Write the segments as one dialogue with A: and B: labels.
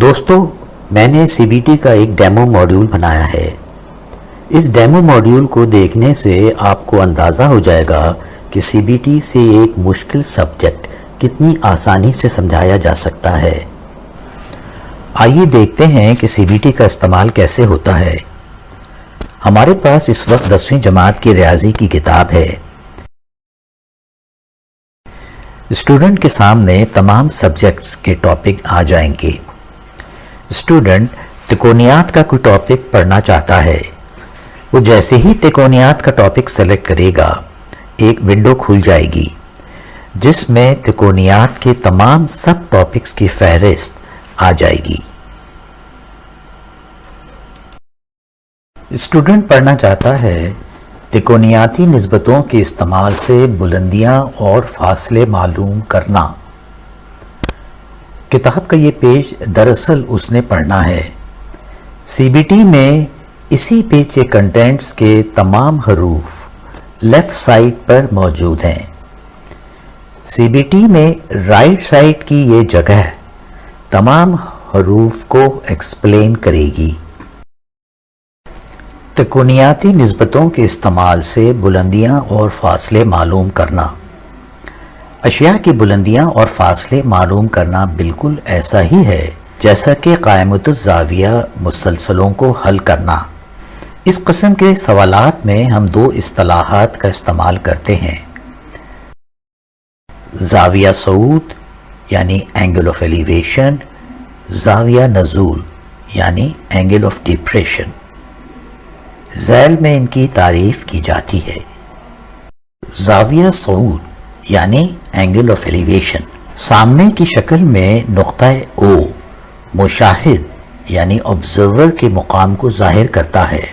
A: دوستو، میں نے سی بی ٹی کا ایک ڈیمو ماڈیول بنایا ہے۔ اس ڈیمو ماڈیول کو دیکھنے سے آپ کو اندازہ ہو جائے گا کہ سی بی ٹی سے ایک مشکل سبجیکٹ کتنی آسانی سے سمجھایا جا سکتا ہے۔ آئیے دیکھتے ہیں کہ سی بی ٹی کا استعمال کیسے ہوتا ہے۔ ہمارے پاس اس وقت 10ویں جماعت کی ریاضی کی کتاب ہے۔ اسٹوڈنٹ کے سامنے تمام سبجیکٹس کے ٹاپک آ جائیں گے۔ اسٹوڈنٹ تکونیات کا کوئی ٹاپک پڑھنا چاہتا ہے۔ وہ جیسے ہی تکونیات کا ٹاپک سلیکٹ کرے گا، ایک ونڈو کھل جائے گی جس میں تکونیات کے تمام سب ٹاپکس کی فہرست آ جائے گی۔ اسٹوڈنٹ پڑھنا چاہتا ہے تکونیاتی نسبتوں کے استعمال سے بلندیاں اور فاصلے معلوم کرنا۔ کتاب کا یہ پیج دراصل اس نے پڑھنا ہے۔ سی بی ٹی میں اسی پیج کے کنٹینٹس کے تمام حروف لیفٹ سائڈ پر موجود ہیں۔ سی بی ٹی میں رائٹ سائڈ کی یہ جگہ تمام حروف کو ایکسپلین کرے گی۔ تکونیاتی نسبتوں کے استعمال سے بلندیاں اور فاصلے معلوم کرنا۔ اشیاء کی بلندیاں اور فاصلے معلوم کرنا بالکل ایسا ہی ہے جیسا کہ قائمۃ الزاویہ مسلسلوں کو حل کرنا۔ اس قسم کے سوالات میں ہم دو اصطلاحات کا استعمال کرتے ہیں: زاویہ صعود یعنی اینگل آف ایلیویشن، زاویہ نزول یعنی اینگل آف ڈپریشن۔ ذیل میں ان کی تعریف کی جاتی ہے۔ زاویہ صعود یعنی اینگل آف ایلیویشن سامنے کی شکل میں نقطہ او مشاہد یعنی آبزرور کے مقام کو ظاہر کرتا ہے۔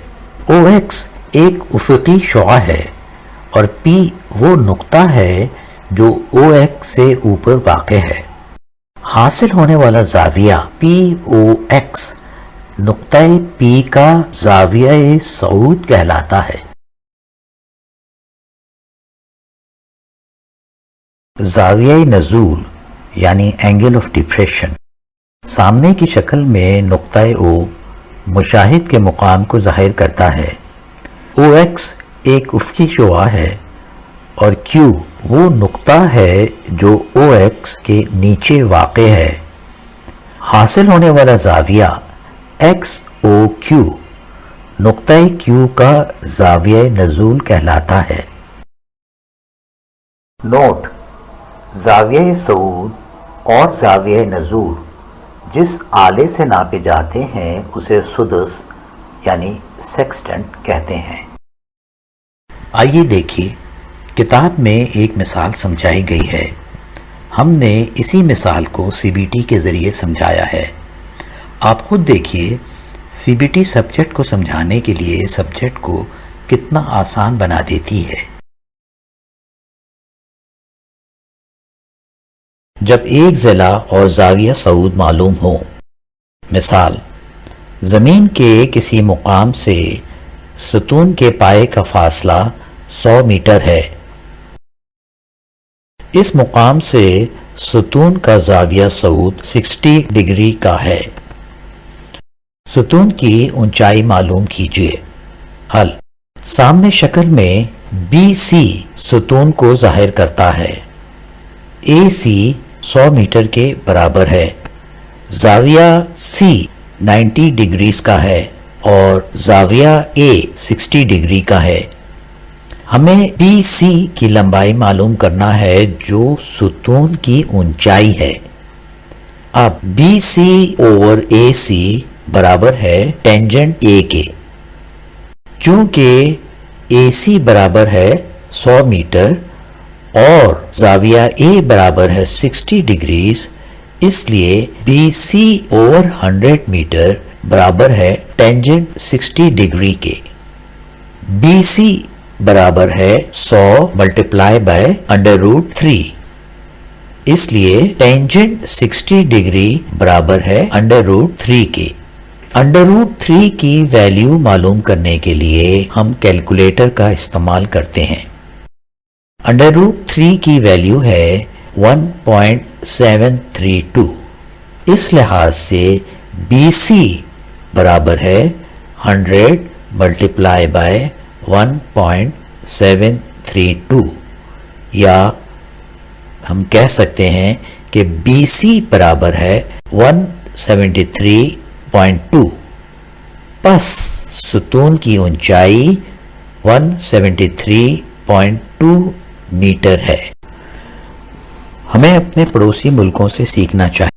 A: او ایکس ایک افقی شعاع ہے اور پی وہ نقطہ ہے جو او ایکس سے اوپر واقع ہے۔ حاصل ہونے والا زاویہ پی او ایکس نقطہ پی کا زاویہ صعود کہلاتا ہے۔ زاویہ نزول یعنی اینگل آف ڈپریشن سامنے کی شکل میں نقطہ او مشاہد کے مقام کو ظاہر کرتا ہے۔ او ایکس ایک افقی شعاع ہے اور کیو وہ نقطہ ہے جو او ایکس کے نیچے واقع ہے۔ حاصل ہونے والا زاویہ ایکس او کیو نقطہ کیو کا زاویہ نزول کہلاتا ہے۔ نوٹ: زاویہ صعود اور زاویہ نزول جس آلے سے ناپے جاتے ہیں اسے سدس یعنی سیکسٹنٹ کہتے ہیں۔ آئیے دیکھیے، کتاب میں ایک مثال سمجھائی گئی ہے۔ ہم نے اسی مثال کو سی بی ٹی کے ذریعے سمجھایا ہے۔ آپ خود دیکھیے سی بی ٹی سبجیکٹ کو سمجھانے کے لیے سبجیکٹ کو کتنا آسان بنا دیتی ہے۔ جب ایک ضلع اور زاویہ صعود معلوم ہو، مثال زمین کے کسی مقام سے ستون کے پائے کا فاصلہ 100 میٹر ہے۔ اس مقام سے ستون کا زاویہ صعود 60 ڈگری کا ہے۔ ستون کی اونچائی معلوم کیجیے۔ حل: سامنے شکل میں بی سی ستون کو ظاہر کرتا ہے۔ اے سی 100 میٹر کے برابر ہے۔ زاویہ سی 90 ڈگریز کا ہے اور زاویہ اے 60 ڈگری کا ہے۔ ہمیں بی سی کی لمبائی معلوم کرنا ہے جو ستون کی اونچائی ہے۔ اب بی سی اوور اے سی برابر ہے ٹینجنٹ اے کے۔ چونکہ اے سی برابر ہے 100 میٹر اور زاویہ اے برابر ہے 60 ڈگریز، اس لیے بی سی اوور 100 میٹر برابر ہے ٹینجنٹ 60 ڈگری کے۔ بی سی برابر ہے 100 ملٹیپلائی بائی √3، اس لیے ٹینجنٹ 60 ڈگری برابر ہے √3 کے۔ √3 کی ویلیو معلوم کرنے کے لیے ہم کیلکولیٹر کا استعمال کرتے ہیں۔ √3 کی ویلیو ہے 1.732۔ اس لحاظ سے BC برابر ہے 100 ملٹیپلائی بائی 1.732 یا ہم کہہ سکتے ہیں کہ BC برابر ہے 173.2. پس ستون کی اونچائی 173.2 میٹر ہے. ہمیں اپنے پڑوسی ملکوں سے سیکھنا چاہیے.